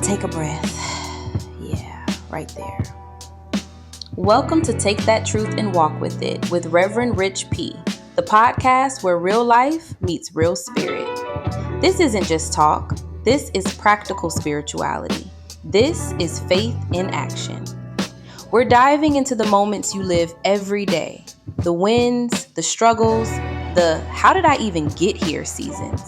Take a breath. Yeah, right there. Welcome to Take That Truth and Walk With It with Reverend Rich P., the podcast where real life meets real spirit. This isn't just talk. This is practical spirituality. This is faith in action. We're diving into the moments you live every day, the wins, the struggles, the how did I even get here seasons,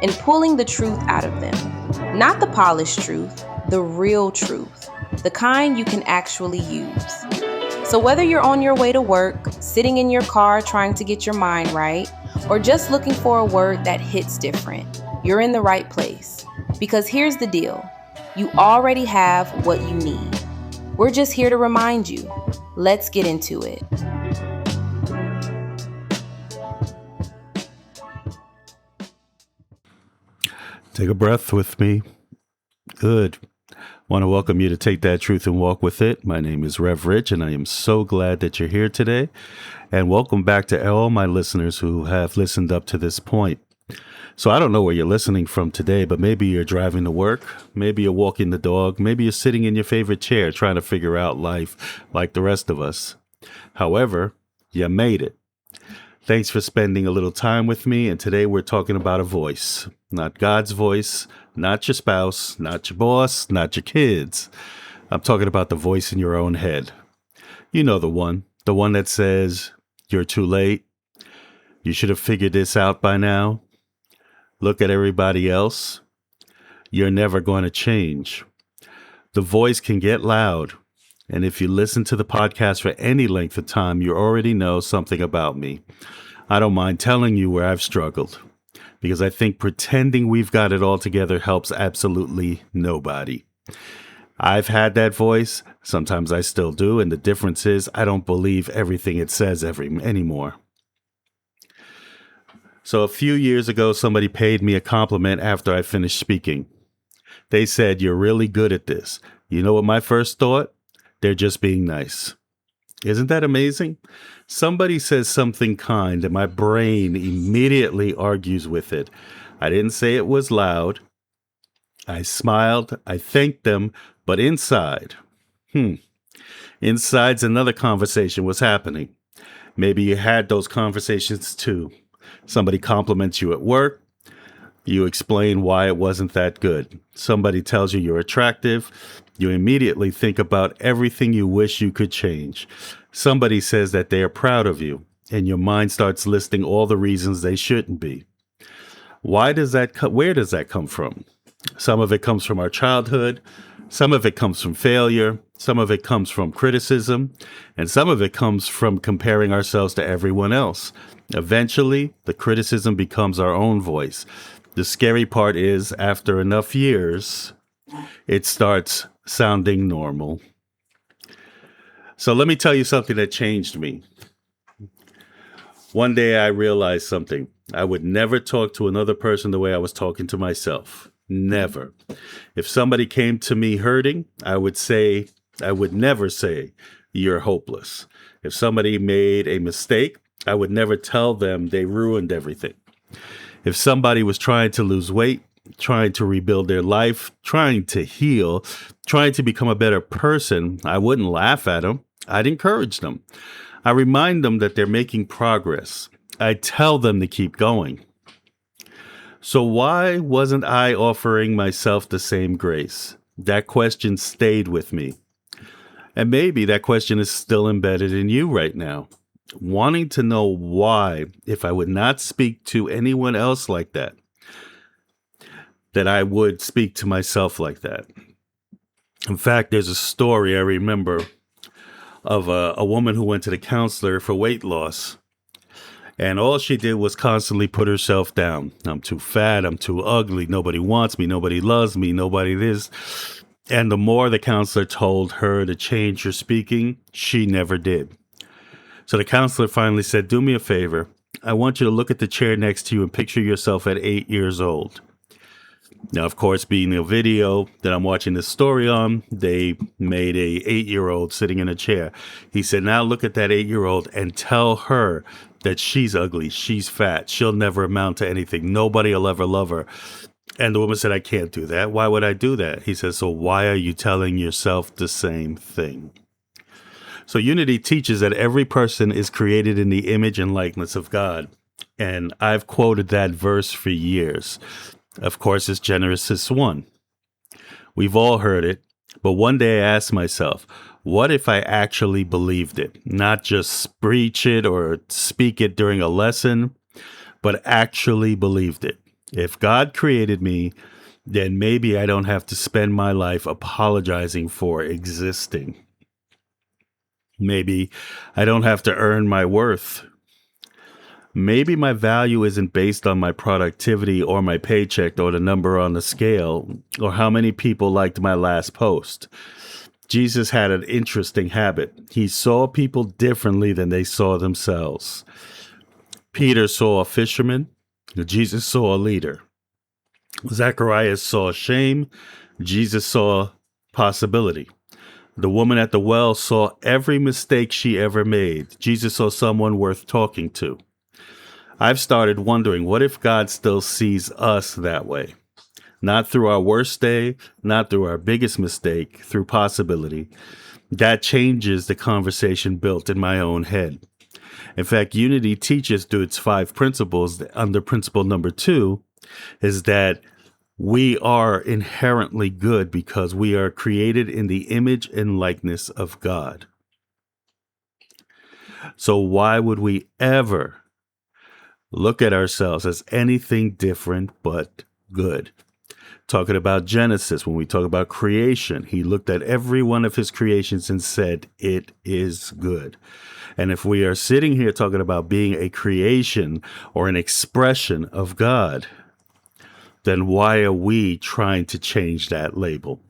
and pulling the truth out of them. Not the polished truth, the real truth, the kind you can actually use. So whether you're on your way to work, sitting in your car trying to get your mind right, or just looking for a word that hits different, you're in the right place. Because here's the deal, you already have what you need. We're just here to remind you. Let's get into it. Take a breath with me. Good. Want to welcome you to Take That Truth and Walk With It. My name is Rev Rich, and I am so glad that you're here today. And welcome back to all my listeners who have listened up to this point. So I don't know where you're listening from today, but maybe you're driving to work, maybe you're walking the dog, maybe you're sitting in your favorite chair trying to figure out life like the rest of us. However, you made it. Thanks for spending a little time with me, and today we're talking about a voice. Not God's voice, not your spouse, not your boss, not your kids. I'm talking about the voice in your own head. You know the one that says, you're too late. You should have figured this out by now. Look at everybody else. You're never going to change. The voice can get loud. And if you listen to the podcast for any length of time, you already know something about me. I don't mind telling you where I've struggled, because I think pretending we've got it all together helps absolutely nobody. I've had that voice. Sometimes I still do. And the difference is I don't believe everything it says anymore. So a few years ago, somebody paid me a compliment after I finished speaking. They said, "You're really good at this." You know what my first thought? They're just being nice. Isn't that amazing? Somebody says something kind and my brain immediately argues with it. I didn't say it was loud. I smiled. I thanked them. But inside's another conversation was happening. Maybe you had those conversations too. Somebody compliments you at work. You explain why it wasn't that good. Somebody tells you you're attractive. You immediately think about everything you wish you could change. Somebody says that they are proud of you, and your mind starts listing all the reasons they shouldn't be. Where does that come from? Some of it comes from our childhood. Some of it comes from failure. Some of it comes from criticism. And some of it comes from comparing ourselves to everyone else. Eventually, the criticism becomes our own voice. The scary part is, after enough years, it starts sounding normal. So let me tell you something that changed me. One day I realized something. I would never talk to another person the way I was talking to myself. Never. If somebody came to me hurting, I would never say, "You're hopeless." If somebody made a mistake, I would never tell them they ruined everything. If somebody was trying to lose weight, trying to rebuild their life, trying to heal, trying to become a better person, I wouldn't laugh at them. I'd encourage them. I remind them that they're making progress. I tell them to keep going. So why wasn't I offering myself the same grace? That question stayed with me. And maybe that question is still embedded in you right now. Wanting to know why, if I would not speak to anyone else like that I would speak to myself like that. In fact, there's a story I remember of a woman who went to the counselor for weight loss. And all she did was constantly put herself down. I'm too fat. I'm too ugly. Nobody wants me. Nobody loves me. Nobody this. And the more the counselor told her to change her speaking, she never did. So the counselor finally said, "Do me a favor. I want you to look at the chair next to you and picture yourself at 8 years old." Now, of course, being a video that I'm watching this story on, they made a 8-year-old sitting in a chair. He said, "Now look at that 8-year-old and tell her that she's ugly, she's fat, she'll never amount to anything. Nobody will ever love her. And the woman said, I can't do that. Why would I do that? He says, so why are you telling yourself the same thing? So unity teaches that every person is created in the image and likeness of God. And I've quoted that verse for years. Of course, it's Genesis 1. We've all heard it. But one day I asked myself, what if I actually believed it? Not just preach it or speak it during a lesson, but actually believed it. If God created me, then maybe I don't have to spend my life apologizing for existing. Maybe I don't have to earn my worth. Maybe my value isn't based on my productivity or my paycheck or the number on the scale or how many people liked my last post. Jesus had an interesting habit. He saw people differently than they saw themselves. Peter saw a fisherman. Jesus saw a leader. Zacharias saw shame. Jesus saw possibility. The woman at the well saw every mistake she ever made. Jesus saw someone worth talking to. I've started wondering, what if God still sees us that way? Not through our worst day, not through our biggest mistake, through possibility. That changes the conversation built in my own head. In fact, unity teaches through its 5 principles. Under principle number 2 is that we are inherently good because we are created in the image and likeness of God. So why would we ever look at ourselves as anything different but good? Talking about Genesis, when we talk about creation, he looked at every one of his creations and said, it is good. And if we are sitting here talking about being a creation or an expression of God, then why are we trying to change that label?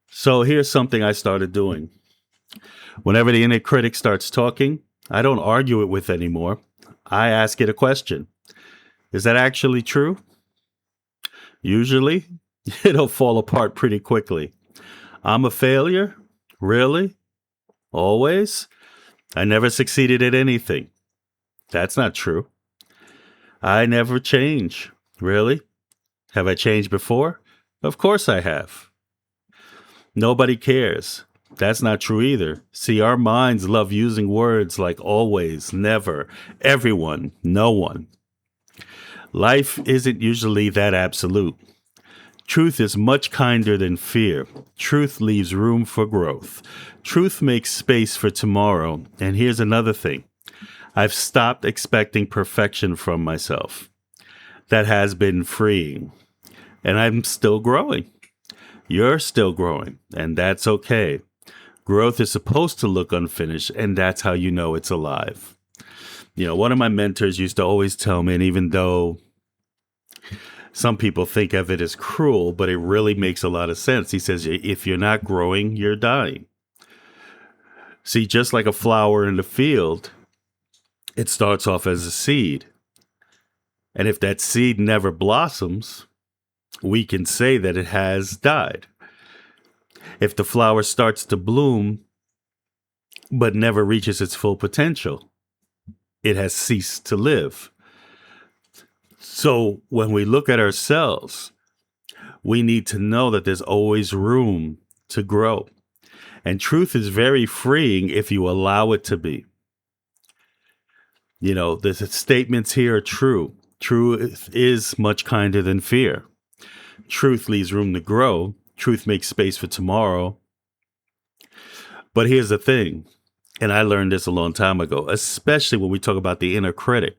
So here's something I started doing. Whenever the inner critic starts talking, I don't argue it with anymore. I ask it a question. Is that actually true? Usually, it'll fall apart pretty quickly. I'm a failure? Really? Always? I never succeeded at anything. That's not true. I never change. Really? Have I changed before? Of course I have. Nobody cares. That's not true either. See, our minds love using words like always, never, everyone, no one. Life isn't usually that absolute. Truth is much kinder than fear. Truth leaves room for growth. Truth makes space for tomorrow. And here's another thing. I've stopped expecting perfection from myself. That has been freeing. And I'm still growing. You're still growing, and that's okay. Growth is supposed to look unfinished, and that's how you know it's alive. You know, one of my mentors used to always tell me, and even though some people think of it as cruel, but it really makes a lot of sense. He says, if you're not growing, you're dying. See, just like a flower in the field, it starts off as a seed. And if that seed never blossoms, we can say that it has died. If the flower starts to bloom, but never reaches its full potential, it has ceased to live. So when we look at ourselves, we need to know that there's always room to grow. And truth is very freeing if you allow it to be. You know, the statements here are true. Truth is much kinder than fear. Truth leaves room to grow. Truth makes space for tomorrow. But here's the thing, and I learned this a long time ago, especially when we talk about the inner critic.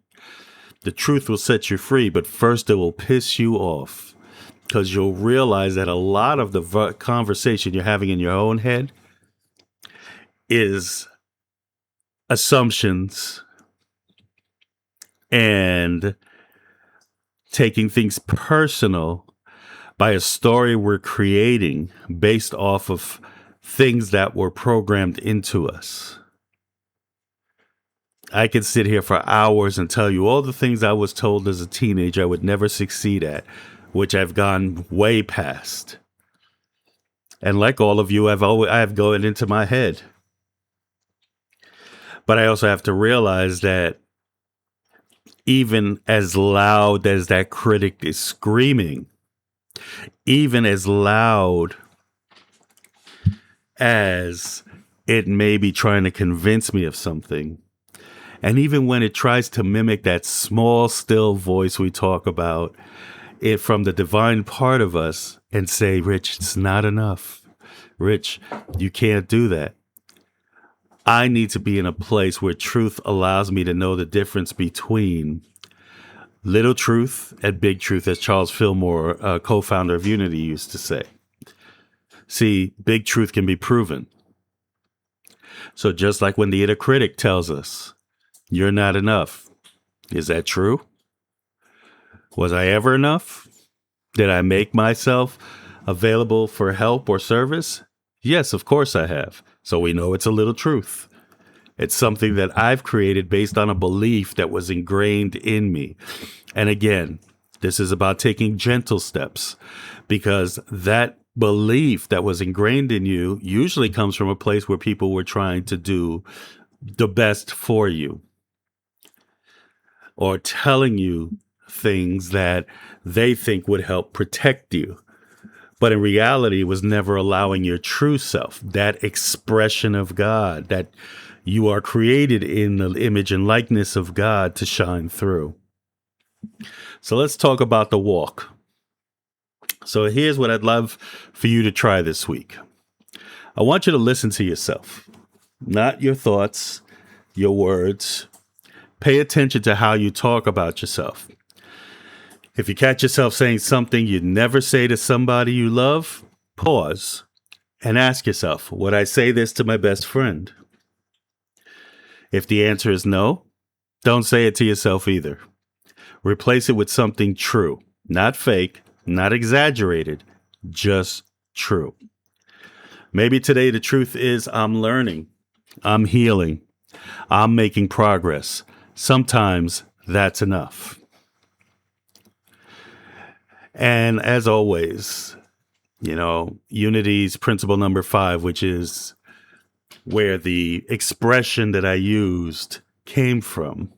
The truth will set you free, but first it will piss you off because you'll realize that a lot of the conversation you're having in your own head is assumptions and taking things personal by a story we're creating based off of things that were programmed into us. I could sit here for hours and tell you all the things I was told as a teenager I would never succeed at, which I've gone way past. And like all of you, I have going into my head. But I also have to realize that even as loud as that critic is screaming, even as loud as it may be trying to convince me of something. And even when it tries to mimic that small, still voice we talk about, it from the divine part of us, and say, Rich, it's not enough. Rich, you can't do that. I need to be in a place where truth allows me to know the difference between little truth and big truth, as Charles Fillmore, co-founder of Unity, used to say. See, big truth can be proven. So just like when the inner critic tells us, you're not enough. Is that true? Was I ever enough? Did I make myself available for help or service? Yes, of course I have. So we know it's a little truth. It's something that I've created based on a belief that was ingrained in me. And again, this is about taking gentle steps, because that belief that was ingrained in you usually comes from a place where people were trying to do the best for you, or telling you things that they think would help protect you. But in reality, it was never allowing your true self, that expression of God, that you are created in the image and likeness of God, to shine through. So let's talk about the walk. So here's what I'd love for you to try this week. I want you to listen to yourself, not your thoughts, your words. Pay attention to how you talk about yourself. If you catch yourself saying something you'd never say to somebody you love, pause and ask yourself, would I say this to my best friend? If the answer is no, don't say it to yourself either. Replace it with something true, not fake, not exaggerated, just true. Maybe today the truth is, I'm learning, I'm healing, I'm making progress. Sometimes that's enough. And as always, Unity's principle number 5, which is where the expression that I used came from.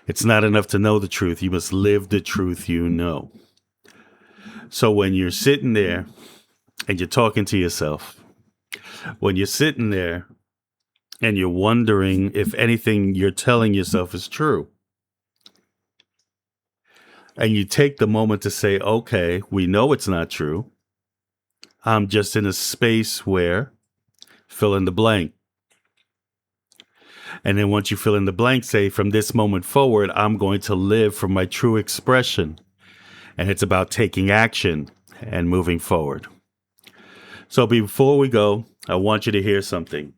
It's not enough to know the truth. You must live the truth you know. So when you're sitting there and you're talking to yourself, when you're sitting there and you're wondering if anything you're telling yourself is true, and you take the moment to say, okay, we know it's not true. I'm just in a space where, fill in the blank. And then once you fill in the blank, say, from this moment forward, I'm going to live from my true expression. And it's about taking action and moving forward. So before we go, I want you to hear something.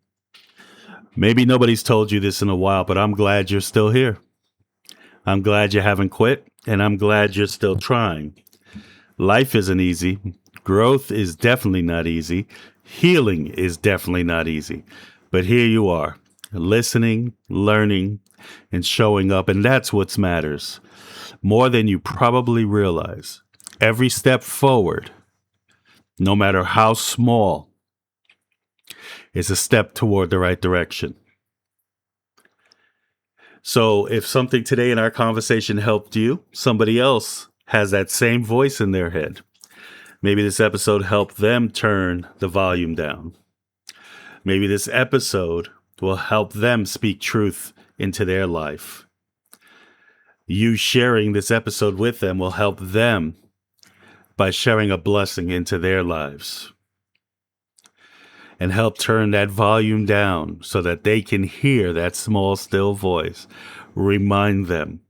Maybe nobody's told you this in a while, but I'm glad you're still here. I'm glad you haven't quit, and I'm glad you're still trying. Life isn't easy. Growth is definitely not easy. Healing is definitely not easy. But here you are, listening, learning, and showing up, and that's what matters. More than you probably realize. Every step forward, no matter how small, is a step toward the right direction. So if something today in our conversation helped you, somebody else has that same voice in their head. Maybe this episode helped them turn the volume down. Maybe this episode will help them speak truth into their life. You sharing this episode with them will help them by sharing a blessing into their lives, and help turn that volume down so that they can hear that small, still voice. Remind them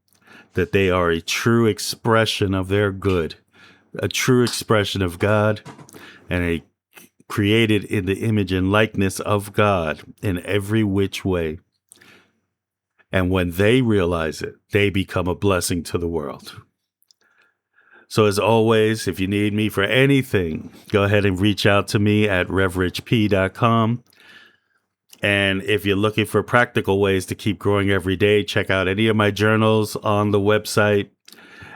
that they are a true expression of their good, a true expression of God, and a created in the image and likeness of God in every which way. And when they realize it, they become a blessing to the world. So as always, if you need me for anything, go ahead and reach out to me at revrichp.com. And if you're looking for practical ways to keep growing every day, check out any of my journals on the website,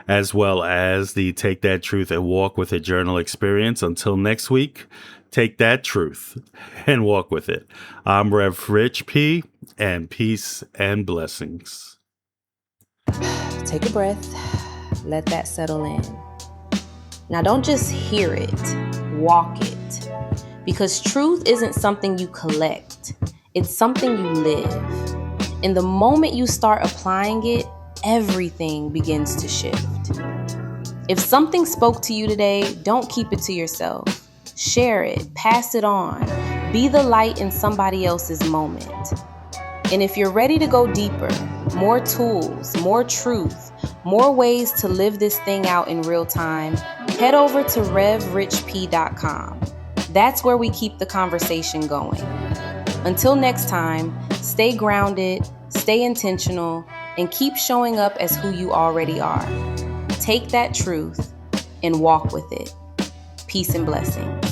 as well as the Take That Truth and Walk With It journal experience. Until next week, take that truth and walk with it. I'm Rev Rich P, and peace and blessings. Take a breath. Let that settle in. Now, don't just hear it, walk it. Because truth isn't something you collect, it's something you live. And the moment you start applying it, everything begins to shift. If something spoke to you today, don't keep it to yourself. Share it, pass it on. Be the light in somebody else's moment. And if you're ready to go deeper, more tools, more truth, more ways to live this thing out in real time, head over to revrichp.com. That's where we keep the conversation going. Until next time, stay grounded, stay intentional, and keep showing up as who you already are. Take that truth and walk with it. Peace and blessings.